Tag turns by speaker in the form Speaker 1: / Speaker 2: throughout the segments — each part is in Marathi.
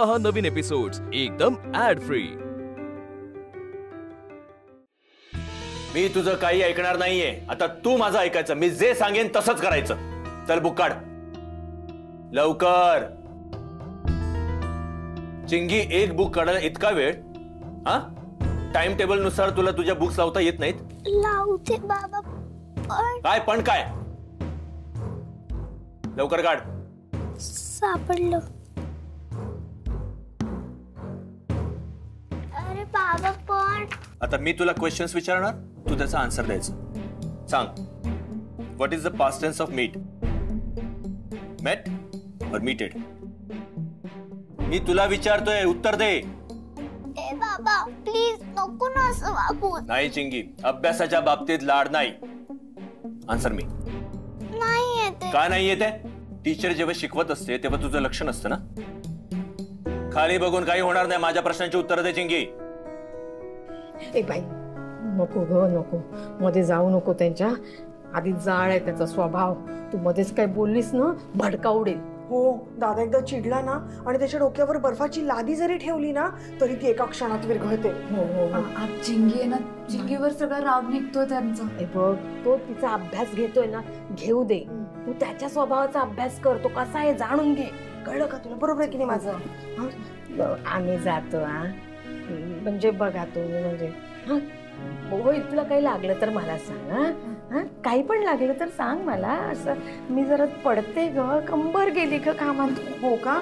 Speaker 1: पहा नवीन एपिसोड्स एकदम ऍड फ्री।
Speaker 2: मी तुझं काही ऐकणार नाहीये। आता तू माझं ऐकायचं, मी जे सांगेन तसंच करायचं। चल बुक काढ लवकर। चिंगी, एक बुक काढायला इतका वेळ? हा, टाइम टेबल नुसार तुला तुझ्या बुक्स लावता येत नाहीत?
Speaker 3: लावते बाबा
Speaker 2: पण काय लवकर काढ।
Speaker 3: सापडलं। अरे बाबा पण
Speaker 2: आता मी तुला क्वेश्चन्स विचारणार, तू त्याचा आन्सर द्यायचं। सांग, what is the past tense of meet? Met और मीटेड? मी तुला विचारतोय, उत्तर दे।
Speaker 3: ए बाबा प्लीज नको ना असं वागू।
Speaker 2: नाही चिंगी, अभ्यासाच्या बाबतीत लाड नाही। आन्सर मी।
Speaker 3: नाही येते।
Speaker 2: का नाही येते? टीचर जेव्हा शिकवत असते तेव्हा तुझं लक्ष नसतं ना। खाली बघून काही होणार नाही, माझ्या प्रश्नांची उत्तर दे चिंगी।
Speaker 4: ए बाई नको ग नको, मध्ये जाऊ नको। त्यांच्या आधी जाळ आहे त्याचा स्वभाव। तू मध्येच काय बोललीस ना, भडका उडेल।
Speaker 5: हो, दादा एकदा चिडला ना आणि त्याच्या डोक्यावर बर्फाची लादी जरी ठेवली ना तरी ती एका क्षणात विरघळते।
Speaker 4: हो हो हो।
Speaker 6: आज चिंगी आहे ना, चिंगीवर सगळा राग निघतोय त्यांचा।
Speaker 4: बघ, तो तिचा अभ्यास घेतोय ना, घेऊ दे। तू त्याच्या स्वभावाचा अभ्यास कर, तो कसा आहे जाणून घे।
Speaker 5: कळलं का तुला? बरोबर आहे की नाही माझं?
Speaker 4: आम्ही जातो हा, म्हणजे बघा तुम्ही, म्हणजे हा होय, तुला काही लागलं तर मला सांग। हा, काही पण लागलं तर सांग मला। असं मी जरा पडते ग, कंबर गेली ग कामात।
Speaker 5: हो का?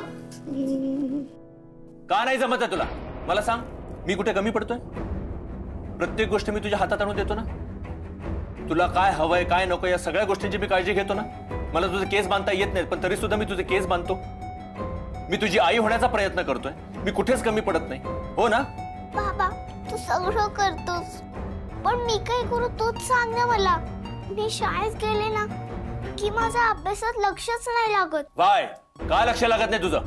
Speaker 2: का नाही जमत तुला? मला सांग, मी कुठे कमी पडतोय? प्रत्येक गोष्ट मी तुझ्या हातात आणून देतो ना। तुला काय हवंय काय नको या सगळ्या गोष्टींची मी काळजी घेतो ना। मला तुझे केस बांधता येत नाहीत, पण तरी सुद्धा मी तुझे केस बांधतो। मी तुझी आई होण्याचा प्रयत्न करतोय, मी कुठेच कमी पडत नाही, हो ना?
Speaker 3: बाबा तू सगळं करतोस, पण मी काय करू तूच सांग ना मला। मी शाळेत गेले ना की माझा अभ्यासात लक्षच नाही लागत।
Speaker 2: वाय, का लक्ष लागत नाही तुझं?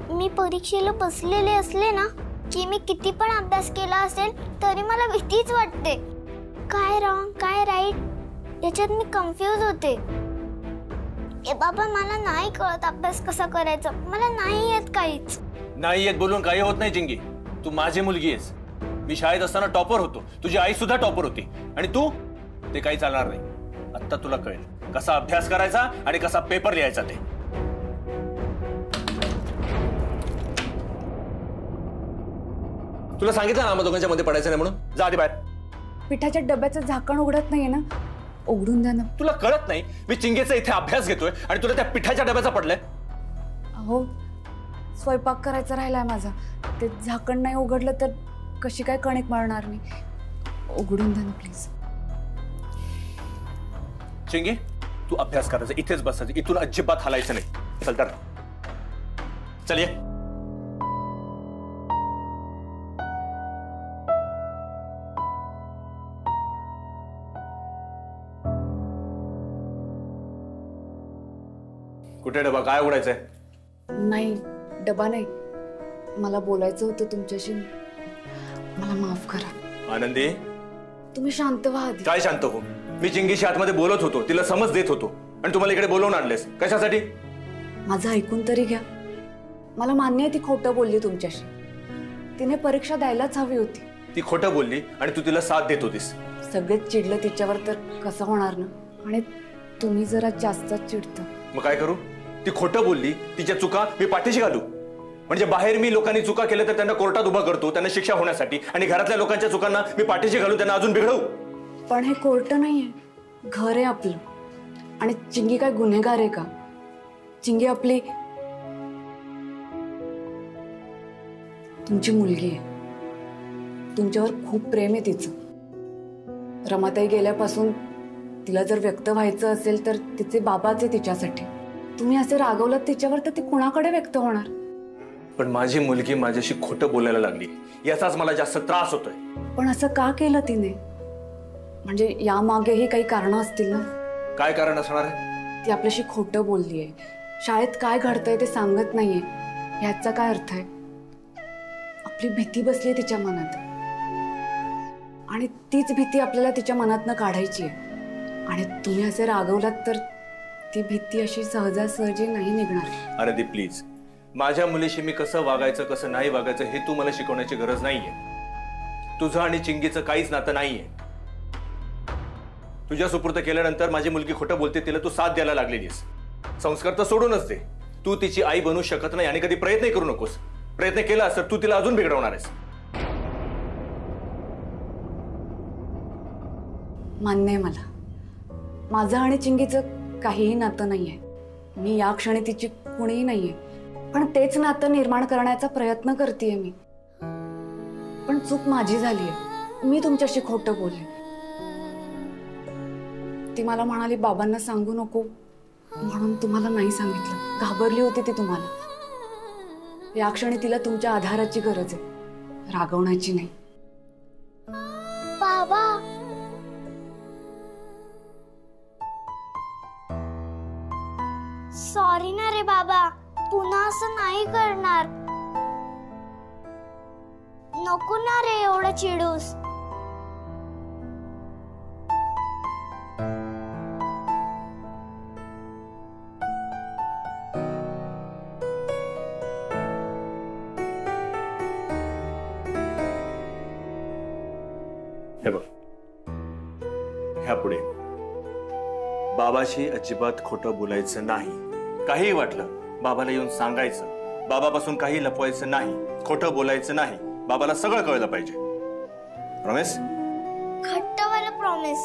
Speaker 3: मी परीक्षेला बसलेले असले ना की मी किती पण अभ्यास केला असेल तरी मला भीतीच वाटते। काय रॉंग काय राईट याच्यात मी कन्फ्यूज होते। ए बाबा मला नाही कळत अभ्यास कसा करायचा, मला नाही येत काहीच।
Speaker 2: नाही येत बोलून काही होत नाही चिंगी, तू माझी मुलगी आहेस। मी शाळेत असताना टॉपर होतो, तुझी आई सुद्धा टॉपर होती, आणि तू ते काही चालणार नाही। आता तुला कळेल कसा अभ्यास करायचा आणि कसा पेपर लिहायचा ते। तुला सांगितलं ना आम्हा दोघांच्या मध्ये पडायचं नाही म्हणून, जा आधी बाहेर।
Speaker 6: पिठाच्या डब्याचं झाकण उघडत नाहीये ना, उघडून द्या ना।
Speaker 2: तुला कळत नाही मी चिंगेचा इथे अभ्यास घेतोय आणि तुला त्या पिठाच्या डब्याचा पडलाय?
Speaker 6: अहो, स्वयंपाक करायचा राहिलाय माझा, ते झाकण नाही उघडलं तर कशी काय कणिक मळणार मी? उघडून द्या ना प्लीज।
Speaker 2: चिंगी, तू अभ्यास करायचा, इथेच बसायचं, इथून अजिबात हलायचं नाही। चल तर, चल ये। कुठे डबा? काय उघडायचंय?
Speaker 6: नाही, डबा नाही, मला बोलायचं होतं तुमच्याशी, मला माफ करा।
Speaker 2: आनंदी,
Speaker 6: तुम्ही शांत व्हा आधी।
Speaker 2: काय शांत हो? मी चिंगीशी आतमध्ये बोलत होतो, तिला समज देत होतो, आणि तुम्हाला इकडे बोलवून आणलेस कशासाठी?
Speaker 6: माझं ऐकून तरी घ्या। मला मान्य आहे ती खोटं बोलली तुमच्याशी, तिने परीक्षा द्यायलाच हवी होती।
Speaker 2: ती खोटं बोलली आणि तू तिला साथ देत होतीस।
Speaker 6: सगळेच चिडलं तिच्यावर तर कसं होणार ना, आणि तुम्ही जरा जास्तच चिडता।
Speaker 2: मग काय करू? ती खोटं बोलली, तिच्या चुका मी पाठीशी घालू? म्हणजे बाहेर मी लोकांनी चुका केल्या तर त्यांना कोर्टात उभा करतो त्यांना शिक्षा होण्यासाठी, आणि घरातल्या लोकांच्या चुकांना मी पाठीशी घालून त्यांना अजून बिघडवू?
Speaker 6: पण हे कोर्ट नाहीये, घर आहे आपलं। आणि चिंगी काय गुन्हेगार आहे का? चिंगी आपली तुमची मुलगी आहे, तुमच्यावर खूप प्रेम आहे तिचं। रमाताई गेल्यापासून तिला जर व्यक्त व्हायचं असेल तर तिचे बाबाच आहे तिच्यासाठी। तुम्ही असं रागवलं तिच्यावर तर ती कुणाकडे व्यक्त होणार?
Speaker 2: पण माझी मुलगी माझ्याशी खोटं बोलायला लागली, याचाच मला जास्त त्रास होतोय।
Speaker 6: पण असं का केलं तिने? म्हणजे यामागेही काही कारणं असतील ना?
Speaker 2: काय कारण असणार आहे?
Speaker 6: ती आपल्याशी खोटं बोललीये, शाळेत काय घडतंय ते सांगत नाहीये, ह्याचा काय अर्थ आहे? आपली भीती बसली तिच्या मनात, आणि तीच भीती आपल्याला तिच्या मनातनं काढायची आहे। आणि तुम्ही असे रागवलात तर ती भीती अशी सहजासहजी नाही निघणार।
Speaker 2: अरे दी प्लीज, माझ्या मुलीशी मी कसं वागायचं कसं नाही वागायचं हे तू मला शिकवण्याची गरज नाहीये. तुझं आणि चिंगीचं काहीच नातं नाहीये. तुझ्या सुपूर्द केल्यानंतर माझी मुलगी खोटं बोलते, तिला तू साथ द्यायला लागलेलीस. संस्कार तर सोडूनच दे. तू तिची आई बनू शकत नाही आणि कधी प्रयत्नही करू नकोस. प्रयत्न केला तर तू तिला अजून बिघडवणार आहेस.
Speaker 6: मान्य आहे मला, माझं आणि चिंगीचं काहीही नातं नाहीये. मी या क्षणी तिची कुणीही नाहीये, पण तेच नातं निर्माण करण्याचा प्रयत्न करतेय मी. पण चूक माझी झालीये. मी तुमच्याशी खोटं बोलले. ती मला म्हणाली बाबांना सांगू नको, म्हणून तुम्हाला नाही सांगितलं. घाबरली होती ती तुम्हाला. या क्षणी तिला तुमच्या आधाराची गरज आहे, रागवण्याची नाही.
Speaker 3: बाबा, सॉरी ना रे बाबा, पुन्हा असं नाही करणार. नको ना रे एवढं चिडूस.
Speaker 2: हे बघ, ह्या पुढे बाबाशी अजिबात खोटं बोलायचं नाही. काहीही वाटलं बाबाला येऊन सांगायचं. बाबापासून काही लपवायचं नाही, खोटं बोलायचं नाही. बाबाला सगळं कळलं पाहिजे. प्रॉमिस?
Speaker 3: घट्टवाला प्रॉमिस.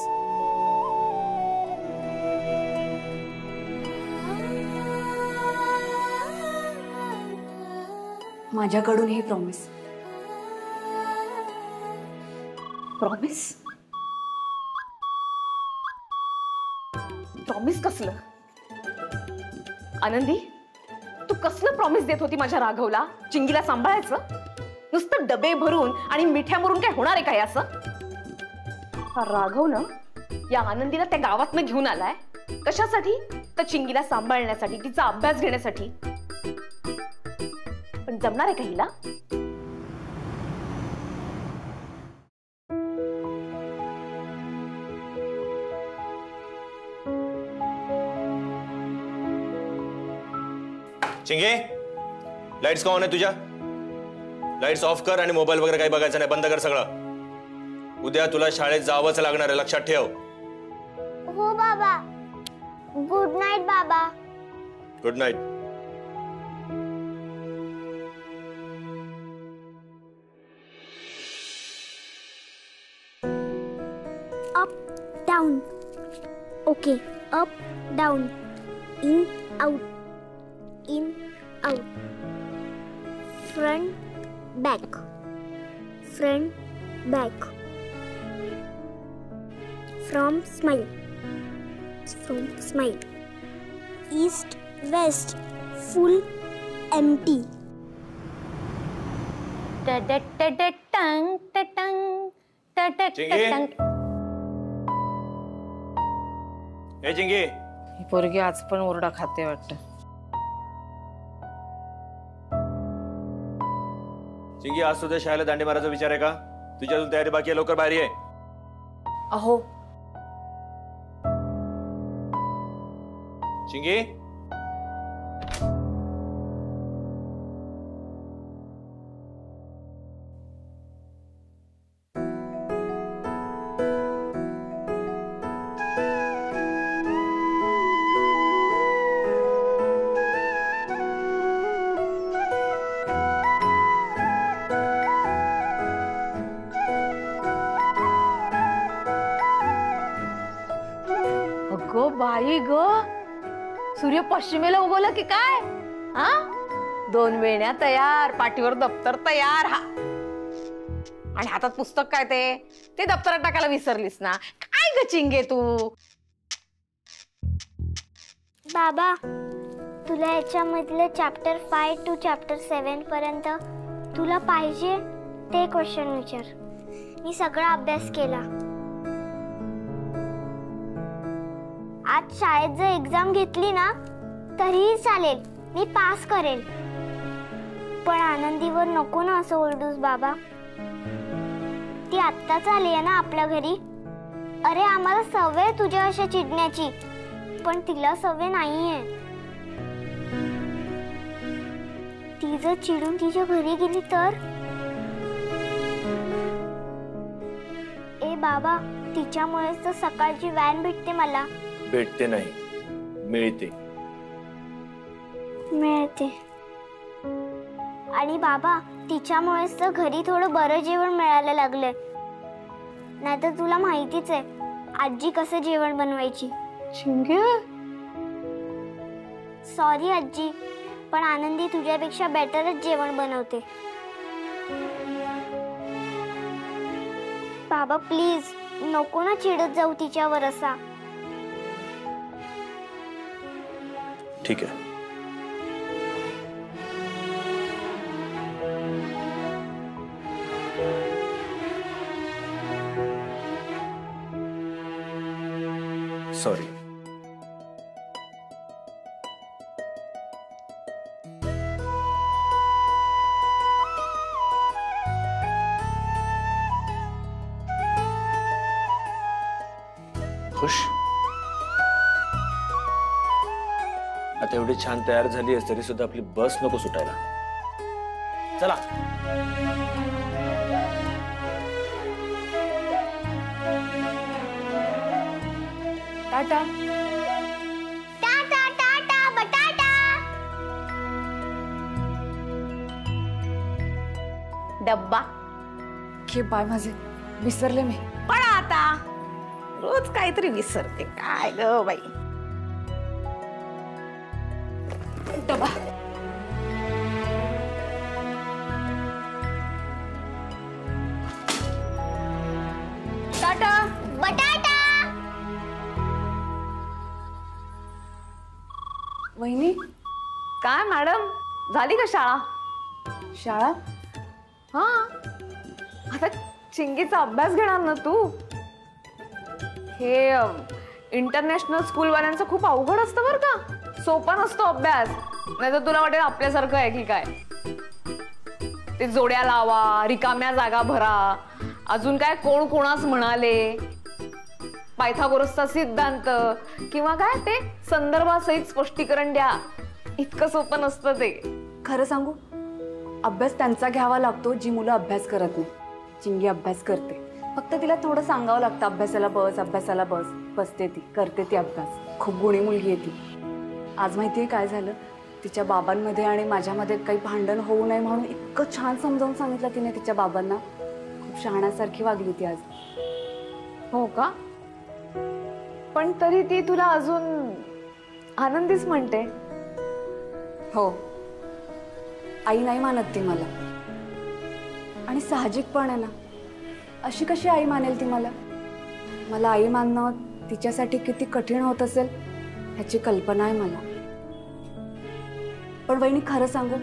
Speaker 6: माझ्याकडून ही प्रॉमिस.
Speaker 4: प्रॉमिस? प्रॉमिस कसलं? आनंदी, तू कसलं प्रॉमिस देत होती माझ्या राघवला? चिंगीला सांभाळायचं? नुसतं डबे भरून आणि मिठ्या भरून काय होणार आहे काय असं? राघव ना या आनंदीला त्या गावातनं घेऊन आलाय. कशासाठी? तर चिंगीला सांभाळण्यासाठी, तिचा अभ्यास घेण्यासाठी. पण जमणार आहे का हिला?
Speaker 2: चिंगे, लाईट्स का ऑन आहे तुझ्या? लाईट्स ऑफ कर आणि मोबाईल वगैरे काही बघायचं नाही, बंद कर सगळं. उद्या तुला शाळेत जावंच लागणार आहे, लक्षात ठेव.
Speaker 3: हो बाबा. गुड नाईट बाबा.
Speaker 2: Good night.
Speaker 3: Up down. Okay. Up down. In out. In out. Front back. Front back. From smile. From smile. East west. Full empty.
Speaker 2: हे चिंगे,
Speaker 4: ही पोरगी आज पण ओरडा खाते वाटतं.
Speaker 2: चिंगी, आज सुद्धा शाळेला दांडे मारायचा विचार आहे का? तुझी अजून तयारी बाकी आहे, लवकर बाहेर ये.
Speaker 6: अहो
Speaker 2: चिंगी,
Speaker 4: गो बाई ग, सूर्य पश्चिमेला उगवला की काय? हा, 2 वेण्या तयार, पाठीवर दप्तर तयार. हा, आणि हातात पुस्तक काय ते दप्तरात टाकायला विसरलीस ना? काय ग चिंगे तू?
Speaker 3: बाबा, तुला याच्यामधलं चॅप्टर 5 to चॅप्टर 7 पर्यंत तुला पाहिजे ते क्वेश्चन विचार. मी सगळा अभ्यास केला. आज शाळेत जर एक्झाम घेतली ना तरीही चालेल, मी पास करेल. पण आनंदीवर नको ना असं ओरडूस बाबा. ती आत्ताच आली आहे ना आपल्या घरी. अरे आम्हाला सवय तुझ्या अशा चिडण्याची, पण तिला सवय नाहीये. ती जर चिडून तिच्या घरी गेली तर? ए बाबा, तिच्यामुळेच तर सकाळची व्हॅन भेटते मला.
Speaker 2: भेटते नाही, मिळते.
Speaker 3: मिळते. आणि बाबा, तिच्यामुळेच तर घरी थोडं बरं जेवण मिळायला लागलंय. नाहीतर तुला माहितीच आहे आजी कसं जेवण बनवायची. सॉरी आजी, पण आनंदी तुझ्यापेक्षा बेटरच जेवण बनवते. बाबा प्लीज, नको ना चिडत जाऊ तिच्यावर असा.
Speaker 2: ठीक आहे. सॉरी. खुश? आता एवढी छान तयार झाली आहेस तरी सुद्धा आपली बस नको सुटायला. चला.
Speaker 6: टाटा.
Speaker 3: टाटा टाटा बटाटा.
Speaker 4: डब्बा.
Speaker 6: घे बाय माझे, विसरले मी.
Speaker 4: पण आता रोज काहीतरी विसरते काय ग बाई.
Speaker 6: डबा.
Speaker 3: टाटा बटाटा.
Speaker 6: वहिनी,
Speaker 4: काय मॅडम, झाली का शाळा?
Speaker 6: शाळा?
Speaker 4: हा, आता चिंगीचा अभ्यास घेणार ना तू? हे इंटरनॅशनल स्कूल वाल्यांचं खूप अवघड असतं बरं का. सोपा नसतो अभ्यास. नाही तर तुला वाटेल आपल्यासारखं आहे की काय. ते जोड्या लावा, रिकाम्या जागा भरा, अजून काय कोण कोणास म्हणाले, पायथागोरसचा सिद्धांत किंवा काय ते संदर्भासहित स्पष्टीकरण द्या. इतकं सोपं नसतं ते.
Speaker 6: खरं सांगू, अभ्यास त्यांचा घ्यावा लागतो जी मुलं अभ्यास करत नाही. चिंगी अभ्यास करते, फक्त तिला थोडं सांगावं लागतं अभ्यासाला बस, अभ्यासाला बस. बसते ती, करते ती अभ्यास. खूप गुणी मुलगी आहे ती. आज माहितीये काय झालं, तिच्या बाबांमध्ये आणि माझ्यामध्ये काही भांडण होऊ नये म्हणून इतकं छान समजावून सांगितलं तिने तिच्या बाबांना. खूप शहाण्यासारखी वागली ती आज.
Speaker 4: हो का? पण तरी ती तुला अजून आनंदीच म्हणते.
Speaker 6: हो, आई नाही मानत ती मला. आणि साहजिक पण आहे ना, अशी कशी आई मानेल ती मला? मला आई मानणं तिच्यासाठी किती कठीण होत असेल ह्याची कल्पना आहे मला. पण वहिनी खरं सांगू,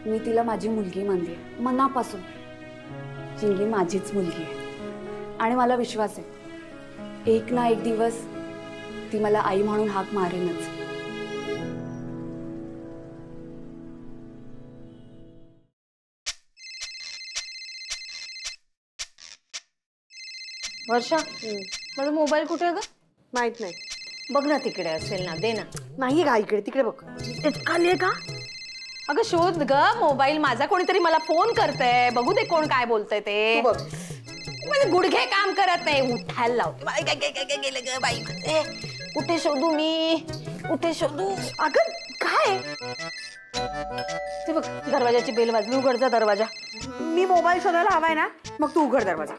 Speaker 6: मी तिला माझी मुलगी मानली मनापासून. चिंगी माझीच मुलगी आहे आणि मला विश्वास आहे एक ना एक दिवस ती मला आई म्हणून हाक मारेनच.
Speaker 4: वर्षा, माझा मोबाईल कुठे आहे ग?
Speaker 5: माहित नाही.
Speaker 4: बघ ना, तिकडे असेल ना, दे ना.
Speaker 5: नाही का इकडे, तिकडे बघ.
Speaker 4: खाली आहे का? अगं शोध ग मोबाईल माझा. कोणीतरी मला फोन करतंय, बघू दे कोण काय बोलतंय ते.
Speaker 5: तू बघ.
Speaker 4: माझे गुडघे काम करत नाही, उठायला लावते. काय गेलं ग बाई? कुठे शोधू मी, कुठे शोधू?
Speaker 5: अगं काय?
Speaker 4: ते बघ, दरवाजाची बेल वाजली. उघड जा दरवाजा.
Speaker 5: मी मोबाईल शोधायला हवाय ना, मग तू उघड दरवाजा.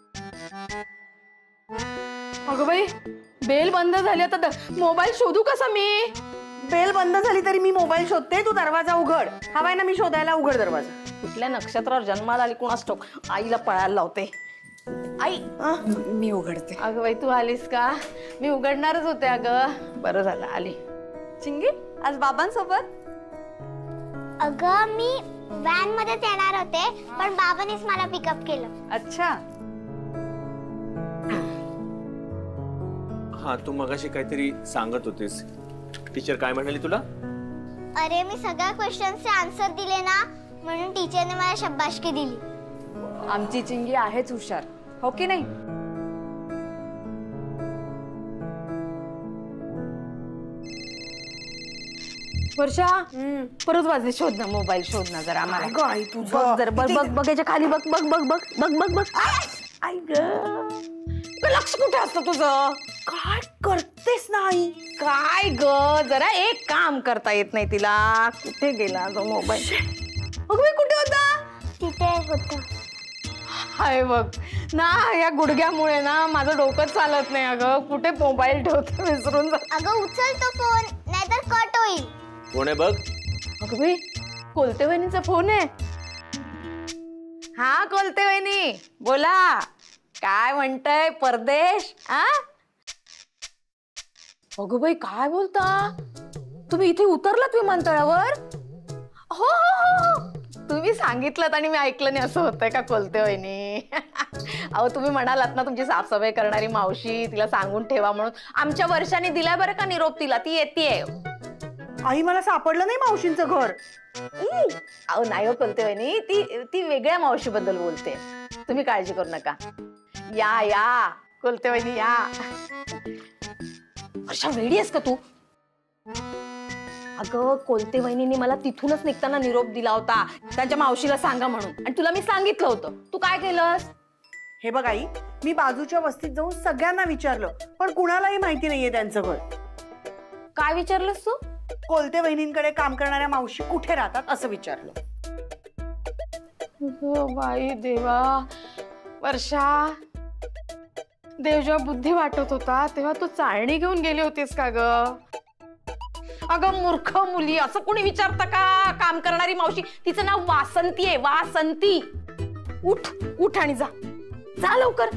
Speaker 4: अगं बाई, बेल बंद झाली, आता मोबाईल शोधू कसा मी?
Speaker 5: बेल बंद झाली तरी मी मोबाईल शोधते, तू दरवाजा उघड. हवाय ना मी शोधायला, उघड दरवाजा.
Speaker 4: कुठल्या नक्षत्रावर जन्माला आली कुणास ठाऊक. आईला पळायला लावते. आई,
Speaker 6: मी उघडते.
Speaker 4: अगं बाई तू आलीस का? मी उघडणारच होते. अगं बरं झालं आली. चिंगी, आज बाबांसोबत?
Speaker 3: अगं मी व्हॅन मध्येच येणार होते, पण बाबांनीच मला पिकअप केलं.
Speaker 4: अच्छा.
Speaker 2: हा, तू मगाशी काहीतरी सांगत होतीस. टीचर काय म्हणाली तुला?
Speaker 3: अरे मी सगळ्या क्वेश्चन्सचे आन्सर दिले ना, म्हणून टीचरने मला शाबासकी दिली.
Speaker 6: आमची चिंगी आहेच हुशार, हो की नाही?
Speaker 4: वर्षा परत वाजले. शोध ना मोबाईल, शोध ना जरा आम्हाला.
Speaker 5: अगं आई तुझं
Speaker 4: बघ जरा, बघ बघ बघ याच्या खाली बघ बघ बघ बघ बघ बघ बघ. आई ग, लक्ष कुठे असतं तुझं?
Speaker 5: काय करतेस ना आई?
Speaker 4: काय ग, जरा एक काम करता येत नाही तिला. कुठे गेला तो मोबाईल? अगं बाई, कुठे होता?
Speaker 3: तिथे होतं.
Speaker 4: हाय बघ ना, या गुडघ्यामुळे ना माझं डोकं चालत नाही. अगं कुठे मोबाईल ठेवते विसरून जा.
Speaker 3: अगं उचल तो फोन, नाहीतर कट होईल.
Speaker 2: कोण आहे बघ?
Speaker 4: अगं बाई, कोलते वहिनीचा फोन आहे. हा कोलते वहिनी, बोला. काय म्हणतंय परदेश? अगं बाई, काय बोलता? तुम्ही इथे उतरलात विमानतळावर? हो हो हो, तुम्ही सांगितलं आणि मी ऐकलं नाही असं होतंय का कोलते वहिनी? अहो तुम्ही म्हणालात ना तुमची साफसफाई करणारी मावशी, तिला सांगून ठेवा म्हणून. आमच्या वर्षाने दिलाय बरं का निरोप तिला, ती येतेय.
Speaker 5: आई मला सापडलं नाही मावशींचं घर.
Speaker 4: अहो नाही हो कोलते वहिनी, ती वेगळ्या मावशीबद्दल बोलते. तुम्ही काळजी करू नका. या या कोलते वहिनी या. अशा वेडी आहेस का तू? अगं कोलते वहिनीने मला तिथूनच निघताना निरोप दिला होता, त्यांच्या मावशीला सांगा म्हणून. आणि तुला मी सांगितलं होतं, तू काय केलंस?
Speaker 5: हे बघ आई, मी बाजूच्या वस्तीत जाऊन सगळ्यांना विचारलं, पण कुणालाही माहिती नाहीये त्यांचं घर.
Speaker 4: काय विचारलंस तू?
Speaker 5: कोलते वहिनींकडे काम करणाऱ्या मावशी कुठे राहतात असं विचारलं.
Speaker 4: बाई देवा, वर्षा, देव जेव्हा बुद्धी वाटत होता तेव्हा तू चाळणी घेऊन गेली होतीस का ग? अगं मूर्ख मुली, असं कोणी विचारतं का? काम करणारी मावशी, तिचं नाव वासंती आहे, वासंती. उठ उठ आणि जा, जा लवकर.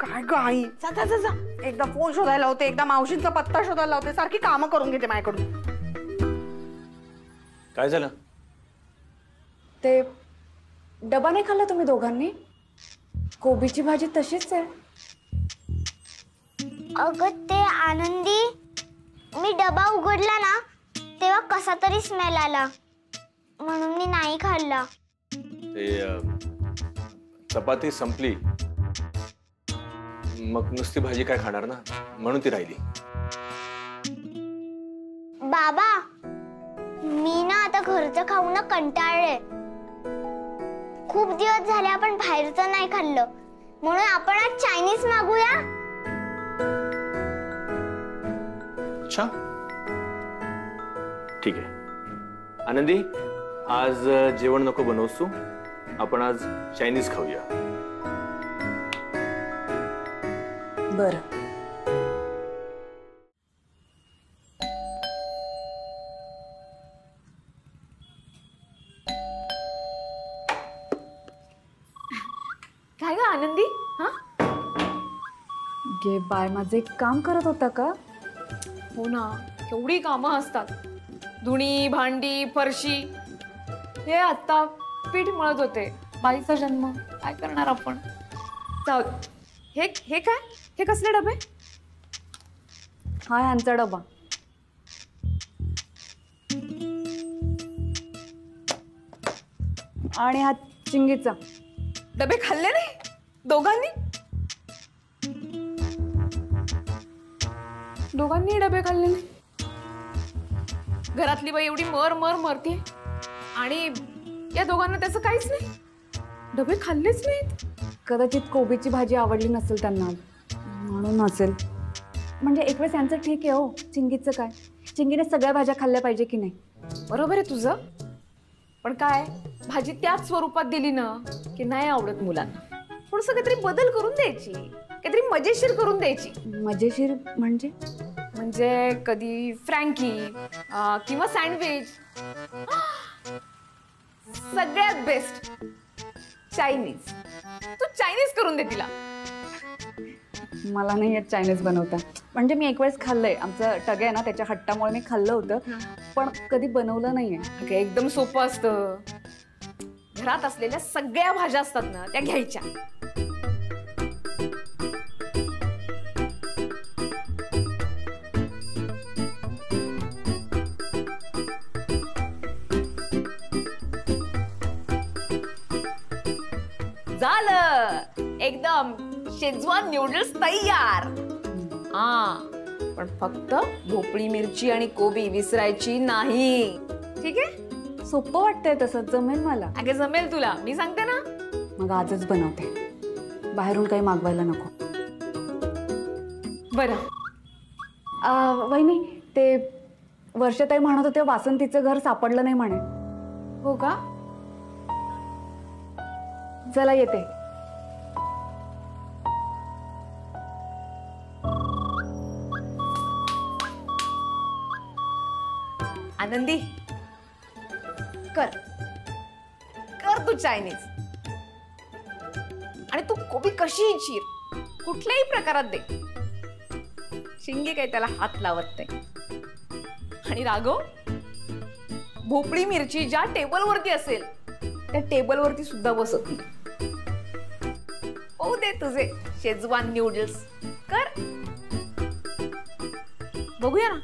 Speaker 5: काय ग आई?
Speaker 4: जा जा जा जा.
Speaker 5: एकदा फोन शोधायला होते, एकदा मावशींचा पत्ता शोधायला होते, सारखी कामं करून घेते माझ्याकडून.
Speaker 2: काय झालं?
Speaker 6: ते डबा नाही खाल्ला तुम्ही दोघांनी? कोबीची भाजी तशीच आहे.
Speaker 3: अगं ते आनंदी, मी डबा उघडला ना तेव्हा कसा तरी स्मेल आला, म्हणून मी नाही खाल्ला.
Speaker 2: ते चपाती संपली, मग नुसती भाजी काय खाणार ना, म्हणून ती राहिली.
Speaker 3: बाबा, मी ना आता घरचं खाऊन कंटाळले. खूप दिवस झाले आपण बाहेरचं नाही खाल्लं, म्हणून आपण आज चायनीज मागूया.
Speaker 2: अच्छा ठीक आहे. आनंदी, आज जेवण नको बनवूस तू, आपण आज चायनीज खाऊया.
Speaker 6: बरं.
Speaker 4: काय ग आनंदी? हा
Speaker 6: गे बाय, माझं एक काम करत होता का?
Speaker 4: हो ना, केवढी कामं असतात. धुणी, भांडी, फरशी. हे आता पीठ मळत होते. बाईचा जन्म, काय करणार आपण? जाऊ दे. हे काय? हे कसले डबे?
Speaker 6: हा ह्यांचा डबा. आणि हा चिंगीचा.
Speaker 4: डबे खाल्ले नाही दोघांनी? दोघांनी डबे खाल्ले नाही. घरातली बाई एवढी मर मर मरते आणि या दोघांना त्याचं काहीच नाही, डबे खाल्लेच नाहीत.
Speaker 6: कदाचित कोबीची भाजी आवडली नसेल त्यांना, म्हणून नसेल. म्हणजे एक वेळेस यांचं ठीक आहे हो, चिंगीचं काय? चिंगीने सगळ्या भाज्या खाल्ल्या पाहिजे की नाही?
Speaker 4: बरोबर आहे तुझं, पण काय भाजी त्याच स्वरूपात दिली ना की नाही आवडत मुलांना. थोडंसं काहीतरी बदल करून द्यायची, काहीतरी मजेशीर करून द्यायची.
Speaker 6: मजेशीर म्हणजे?
Speaker 4: म्हणजे कधी फ्रँकी किंवा सँडविच. सगळ्यात बेस्ट चायनीज. तू चायनीज करून दे तिला.
Speaker 6: मला नाही येत चायनीज बनवता. म्हणजे मी एक वेळेस खाल्लंय, आमचं टगे आहे ना त्याच्या हट्टामुळे मी खाल्लं होतं, पण कधी बनवलं नाहीये.
Speaker 4: अगं एकदम सोपं असतं. घरात असलेल्या सगळ्या भाज्या असतात ना त्या घ्यायच्या. झालं, एकदम शेजवान नूडल्स तयार.
Speaker 7: पण फक्त भोपळी मिरची आणि कोबी विसरायची नाही, ठीक आहे?
Speaker 6: सोपं वाटतंय तसं, जमेल मला.
Speaker 7: अगे जमेल तुला, मी सांगते ना.
Speaker 6: मग आजच बनवते, बाहेरून काही मागवायला नको.
Speaker 7: बरं.
Speaker 6: वहिनी, ते वर्षाताई म्हणत होते वासंतीचं घर सापडलं नाही म्हणे.
Speaker 7: हो का?
Speaker 6: चला येते.
Speaker 7: आनंदी, कर कर तू चायनीज. आणि तू कोबी कशीही चीर, कुठल्याही प्रकारात दे. शिंगे काही त्याला हात लावत नाही. आणि राघव, भोपळी मिरची ज्या टेबलवरती असेल त्या टेबलवरती सुद्धा बसत नाही. होऊ दे तुझे शेजवान न्यूडल्स. कर, बघूया ना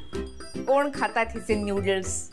Speaker 7: कोण खातात हिचे न्यूडल्स.